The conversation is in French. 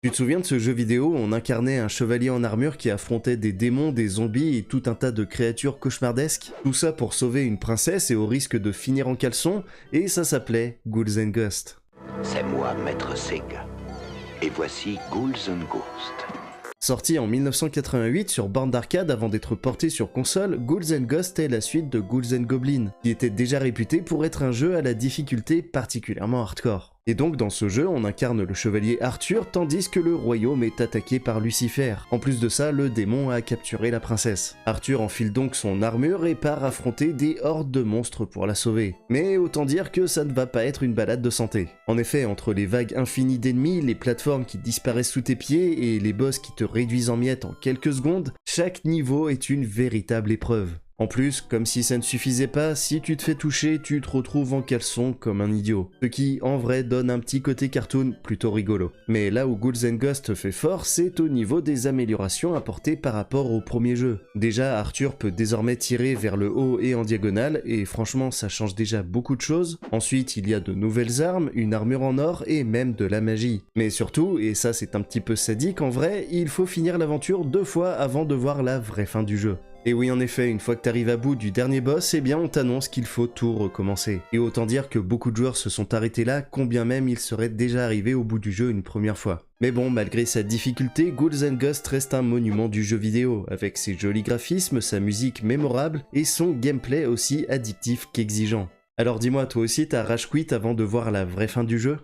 Tu te souviens de ce jeu vidéo où on incarnait un chevalier en armure qui affrontait des démons, des zombies et tout un tas de créatures cauchemardesques? Tout ça pour sauver une princesse et au risque de finir en caleçon, et ça s'appelait Ghouls and Ghosts. C'est moi, Maître Sega. Et voici Ghouls and Ghosts. Sorti en 1988 sur borne d'arcade avant d'être porté sur console, Ghouls and Ghosts est la suite de Ghouls and Goblins, qui était déjà réputé pour être un jeu à la difficulté particulièrement hardcore. Et donc dans ce jeu, on incarne le chevalier Arthur tandis que le royaume est attaqué par Lucifer. En plus de ça, le démon a capturé la princesse. Arthur enfile donc son armure et part affronter des hordes de monstres pour la sauver. Mais autant dire que ça ne va pas être une balade de santé. En effet, entre les vagues infinies d'ennemis, les plateformes qui disparaissent sous tes pieds et les boss qui te réduisent en miettes en quelques secondes, chaque niveau est une véritable épreuve. En plus, comme si ça ne suffisait pas, si tu te fais toucher, tu te retrouves en caleçon comme un idiot. Ce qui, en vrai, donne un petit côté cartoon plutôt rigolo. Mais là où Ghouls and Ghosts fait fort, c'est au niveau des améliorations apportées par rapport au premier jeu. Déjà, Arthur peut désormais tirer vers le haut et en diagonale, et franchement, ça change déjà beaucoup de choses. Ensuite, il y a de nouvelles armes, une armure en or et même de la magie. Mais surtout, et ça c'est un petit peu sadique en vrai, il faut finir l'aventure 2 fois avant de voir la vraie fin du jeu. Et oui, en effet, une fois que t'arrives à bout du dernier boss, eh bien on t'annonce qu'il faut tout recommencer. Et autant dire que beaucoup de joueurs se sont arrêtés là, combien même ils seraient déjà arrivés au bout du jeu une première fois. Mais bon, malgré sa difficulté, Ghouls and Ghosts reste un monument du jeu vidéo, avec ses jolis graphismes, sa musique mémorable et son gameplay aussi addictif qu'exigeant. Alors dis-moi, toi aussi t'as rage quit avant de voir la vraie fin du jeu ?